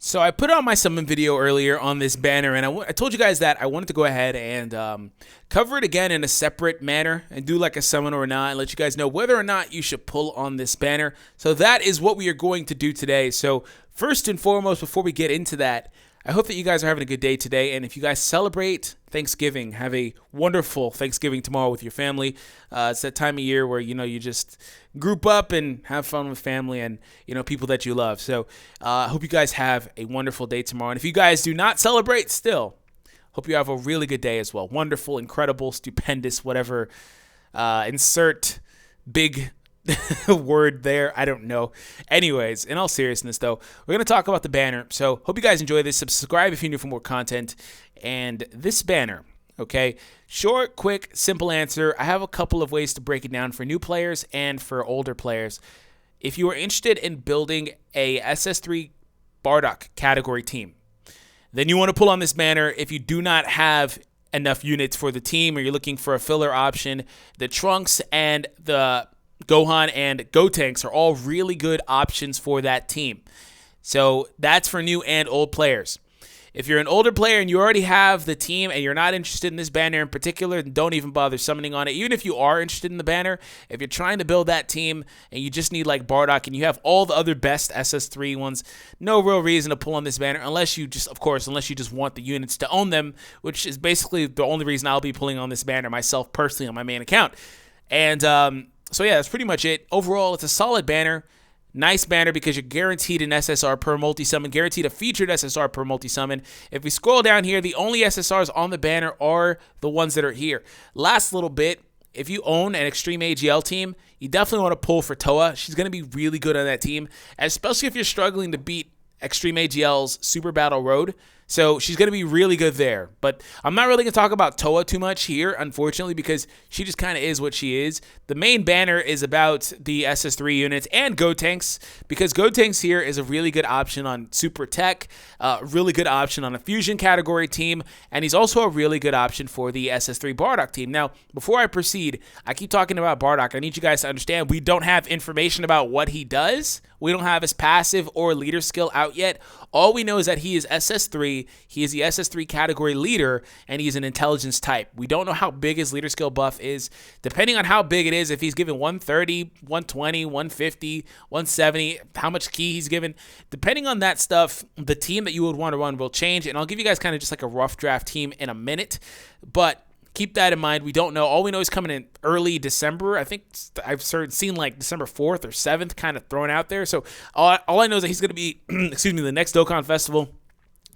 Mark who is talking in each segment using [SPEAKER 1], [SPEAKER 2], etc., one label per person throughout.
[SPEAKER 1] So I put out my summon video earlier on this banner, and I told you guys that I wanted to go ahead and cover it again in a separate manner and do like a summon or not, and let you guys know whether or not you should pull on this banner. So that is what we are going to do today. So first and foremost, before we get into that, I hope that you guys are having a good day today, and if you guys celebrate Thanksgiving, have a wonderful Thanksgiving tomorrow with your family. It's that time of year where, you just group up and have fun with family and, people that you love. So I hope you guys have a wonderful day tomorrow. And if you guys do not celebrate still, hope you have a really good day as well. Wonderful, incredible, stupendous, whatever. Insert big word there. I don't know. Anyways, in all seriousness, though, we're going to talk about the banner. So hope you guys enjoy this. Subscribe if you're new for more content. And this banner, okay, short, quick, simple answer. I have a couple of ways to break it down for new players and for older players. If you are interested in building a SS3 Bardock category team, then you want to pull on this banner. If you do not have enough units for the team or you're looking for a filler option, the Trunks and the Gohan and Gotenks are all really good options for that team. So that's for new and old players. If you're an older player and you already have the team and you're not interested in this banner in particular, then don't even bother summoning on it. Even if you are interested in the banner, if you're trying to build that team and you just need like Bardock and you have all the other best SS3 ones, no real reason to pull on this banner unless you just want the units to own them, which is basically the only reason I'll be pulling on this banner myself personally on my main account. And so yeah, that's pretty much it. Overall, it's a solid banner. Nice banner because you're guaranteed an SSR per multi-summon, guaranteed a featured SSR per multi-summon. If we scroll down here, the only SSRs on the banner are the ones that are here. Last little bit, if you own an Extreme AGL team, you definitely want to pull for Toa. She's going to be really good on that team, especially if you're struggling to beat Extreme AGL's Super Battle Road. So she's going to be really good there. But I'm not really going to talk about Toa too much here, unfortunately, because she just kind of is what she is. The main banner is about the SS3 units and Gotenks, because Gotenks here is a really good option on Super Tech, really good option on a Fusion category team, and he's also a really good option for the SS3 Bardock team. Now, before I proceed, I keep talking about Bardock. I need you guys to understand we don't have information about what he does. We don't have his passive or leader skill out yet. All we know is that he is SS3, he is the SS3 category leader, and he's an intelligence type. We don't know how big his leader skill buff is. Depending on how big it is, if he's given 130, 120, 150, 170, how much key he's given, depending on that stuff, the team that you would want to run will change. And I'll give you guys kind of just like a rough draft team in a minute. But keep that in mind. We don't know. All we know is coming in early December. I think I've seen like December 4th or 7th kind of thrown out there. So all I know is that he's going to be, the next Dokkan Festival.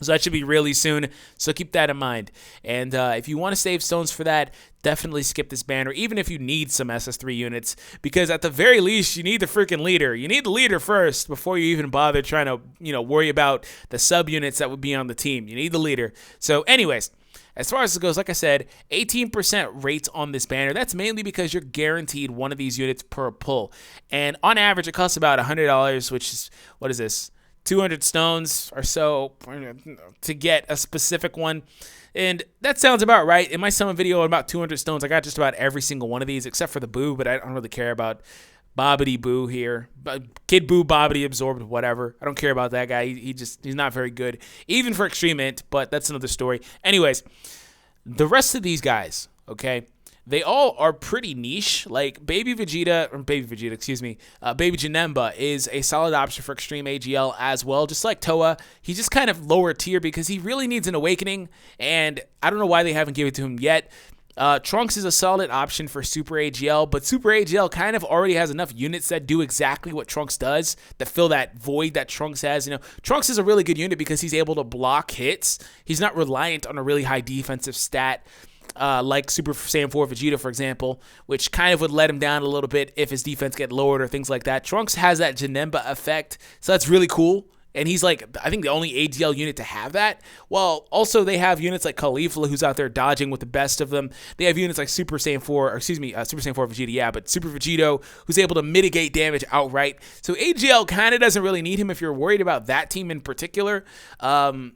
[SPEAKER 1] So that should be really soon. So keep that in mind. And if you want to save stones for that, definitely skip this banner, even if you need some SS3 units, because at the very least, you need the freaking leader. You need the leader first before you even bother trying to, worry about the sub-units that would be on the team. You need the leader. So anyways, as far as it goes, like I said, 18% rates on this banner. That's mainly because you're guaranteed one of these units per pull. And on average, it costs about $100, which is, what is this? 200 stones or so to get a specific one. And that sounds about right. In my summon video on about 200 stones, I got just about every single one of these except for the Boo, but I don't really care about Bobbity Boo here. Kid Boo, Bobbity, Absorbed, whatever. I don't care about that guy. He's not very good, even for Extreme Int, but that's another story. Anyways, the rest of these guys, okay, they all are pretty niche. Like Baby Janemba is a solid option for Extreme AGL as well. Just like Toa, he's just kind of lower tier because he really needs an awakening, and I don't know why they haven't given it to him yet. Trunks is a solid option for Super AGL, but Super AGL kind of already has enough units that do exactly what Trunks does to fill that void that Trunks has. Trunks is a really good unit because he's able to block hits. He's not reliant on a really high defensive stat. Like Super Saiyan 4 Vegeta, for example, which kind of would let him down a little bit if his defense get lowered or things like that. Trunks has that Janemba effect, so that's really cool. And he's like, I think the only AGL unit to have that. Well, also they have units like Caulifla, who's out there dodging with the best of them. They have units like Super Saiyan 4 Vegeta, yeah, but Super Vegito, who's able to mitigate damage outright. So AGL kind of doesn't really need him if you're worried about that team in particular. And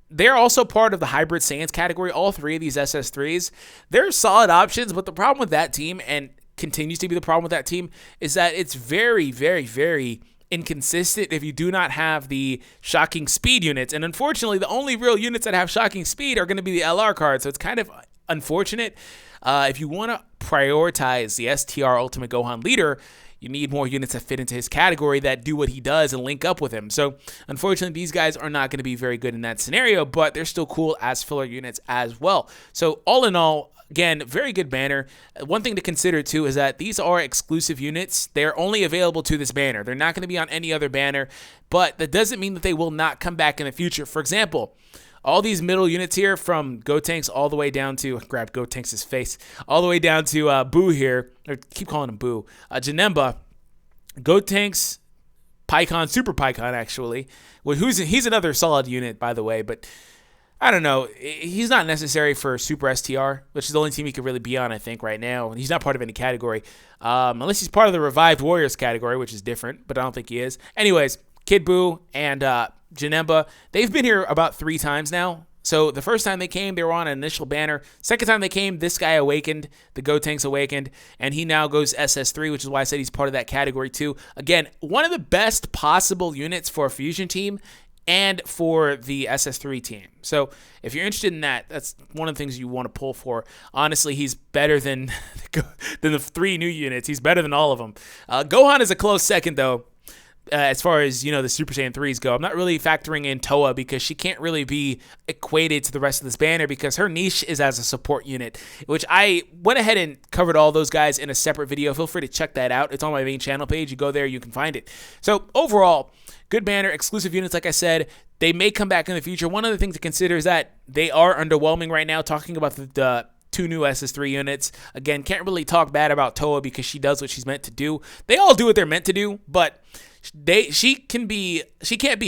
[SPEAKER 1] they're also part of the Hybrid Saiyans category, all three of these SS3s. They're solid options, but the problem with that team, and continues to be the problem with that team, is that it's very, very, very inconsistent if you do not have the shocking speed units. And unfortunately, the only real units that have shocking speed are going to be the LR cards. So it's kind of unfortunate. If you want to prioritize the STR Ultimate Gohan leader, you need more units that fit into his category that do what he does and link up with him. So unfortunately, these guys are not going to be very good in that scenario, but they're still cool as filler units as well. So all in all, again, very good banner. One thing to consider too is that these are exclusive units. They're only available to this banner. They're not going to be on any other banner, but that doesn't mean that they will not come back in the future. For example, all these middle units here from Gotenks all the way down to, grab Gotenks' face, all the way down to Boo here, or keep calling him Boo, Janemba, Gotenks, Pikkon, Super Pikkon actually, he's another solid unit by the way, but I don't know, he's not necessary for Super STR, which is the only team he could really be on I think right now. He's not part of any category, unless he's part of the Revived Warriors category, which is different, but I don't think he is. Anyways, Kid Buu and Janemba, they've been here about 3 times now. So the first time they came, they were on an initial banner. Second time they came, this guy awakened, the Gotenks awakened, and he now goes SS3, which is why I said he's part of that category too. Again, one of the best possible units for a fusion team and for the SS3 team. So if you're interested in that, that's one of the things you want to pull for. Honestly, he's better than the 3 new units. He's better than all of them. Gohan is a close second though. As far as, the Super Saiyan 3s go. I'm not really factoring in Toa because she can't really be equated to the rest of this banner because her niche is as a support unit, which I went ahead and covered all those guys in a separate video. Feel free to check that out. It's on my main channel page. You go there, you can find it. So overall, good banner, exclusive units, like I said. They may come back in the future. One other thing to consider is that they are underwhelming right now, talking about the 2 new SS3 units. Again, can't really talk bad about Toa because she does what she's meant to do. They all do what they're meant to do, but she can't be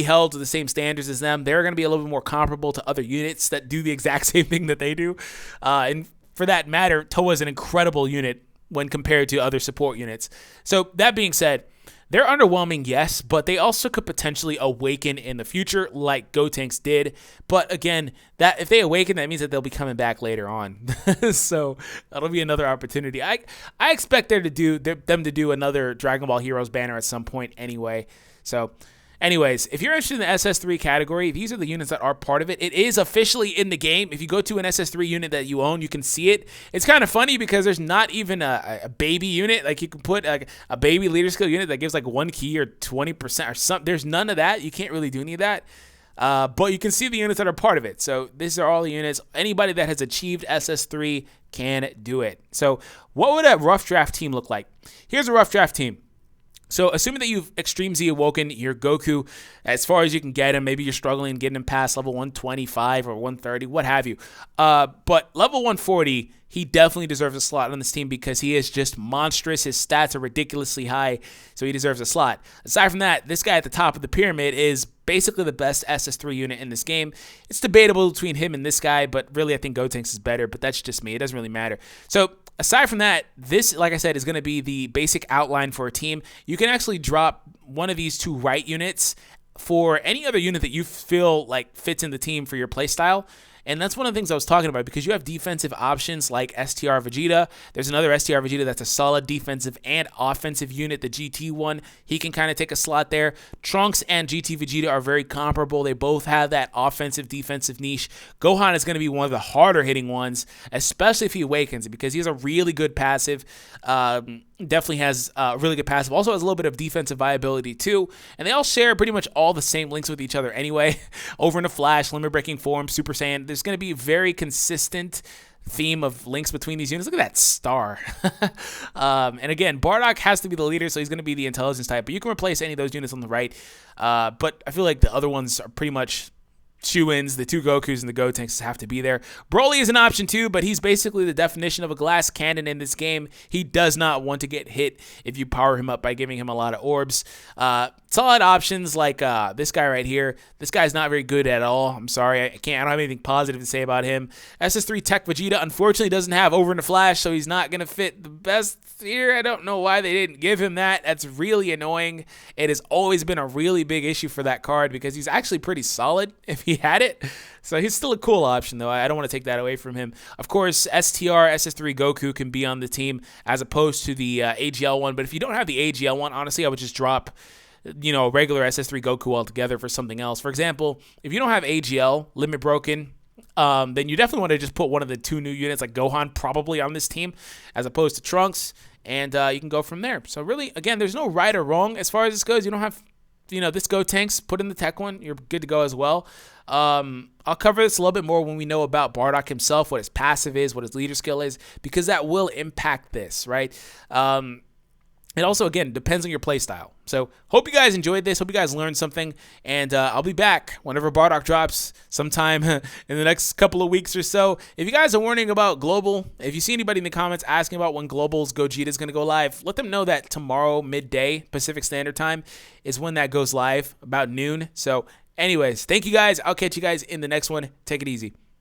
[SPEAKER 1] held to the same standards as them. They're going to be a little bit more comparable to other units that do the exact same thing that they do. And for that matter, Toa is an incredible unit when compared to other support units. So that being said, they're underwhelming, yes, but they also could potentially awaken in the future like Gotenks did. But again, that if they awaken, that means that they'll be coming back later on. So that'll be another opportunity. I expect them to do another Dragon Ball Heroes banner at some point anyway. So anyways, if you're interested in the SS3 category, these are the units that are part of it. It is officially in the game. If you go to an SS3 unit that you own, you can see it. It's kind of funny because there's not even a baby unit. Like you can put a baby leader skill unit that gives like 1 key or 20% or something. There's none of that. You can't really do any of that. But you can see the units that are part of it. So these are all the units. Anybody that has achieved SS3 can do it. So what would a rough draft team look like? Here's a rough draft team. So assuming that you've Extreme Z awoken your Goku as far as you can get him, maybe you're struggling getting him past level 125 or 130, what have you. But level 140, he definitely deserves a slot on this team because he is just monstrous. His stats are ridiculously high, so he deserves a slot. Aside from that, this guy at the top of the pyramid is basically the best SS3 unit in this game. It's debatable between him and this guy, but really I think Gotenks is better, but that's just me. It doesn't really matter. So aside from that, this, like I said, is going to be the basic outline for a team. You can actually drop one of these 2 right units for any other unit that you feel like fits in the team for your playstyle. And that's one of the things I was talking about because you have defensive options like STR Vegeta. There's another STR Vegeta that's a solid defensive and offensive unit, the GT one. He can kind of take a slot there. Trunks and GT Vegeta are very comparable. They both have that offensive defensive niche. Gohan is going to be one of the harder hitting ones, especially if he awakens because he has a really good passive. Definitely has really good passive. Also has a little bit of defensive viability too. And they all share pretty much all the same links with each other anyway. Over in a Flash, Limit Breaking Form, Super Saiyan. There's going to be a very consistent theme of links between these units. Look at that star. And again, Bardock has to be the leader, so he's going to be the intelligence type. But you can replace any of those units on the right. But I feel like the other ones are pretty much shoe-ins. The 2 Gokus and the Gotenks have to be there. Broly is an option too, but he's basically the definition of a glass cannon in this game. He does not want to get hit if you power him up by giving him a lot of orbs. Solid options like this guy right here. This guy's not very good at all. I'm sorry. I don't have anything positive to say about him. SS3 Tech Vegeta unfortunately doesn't have Over in a Flash, so he's not going to fit the best here. I don't know why they didn't give him that. That's really annoying. It has always been a really big issue for that card because he's actually pretty solid if he had it. So he's still a cool option, though. I don't want to take that away from him. Of course, STR, SS3 Goku can be on the team as opposed to the AGL one. But if you don't have the AGL one, honestly, I would just drop regular SS3 Goku altogether for something else. For example, if you don't have AGL, Limit Broken, then you definitely want to just put one of the 2 new units like Gohan probably on this team as opposed to Trunks, and you can go from there. So really, again, there's no right or wrong as far as this goes. You don't have, this Go Tanks, put in the tech one, you're good to go as well. I'll cover this a little bit more when we know about Bardock himself, what his passive is, what his leader skill is, because that will impact this, right? It also, again, depends on your playstyle. So hope you guys enjoyed this. Hope you guys learned something. And I'll be back whenever Bardock drops sometime in the next couple of weeks or so. If you guys are wondering about Global, if you see anybody in the comments asking about when Global's Gogeta is going to go live, let them know that tomorrow, midday, Pacific Standard Time, is when that goes live, about noon. So anyways, thank you guys. I'll catch you guys in the next one. Take it easy.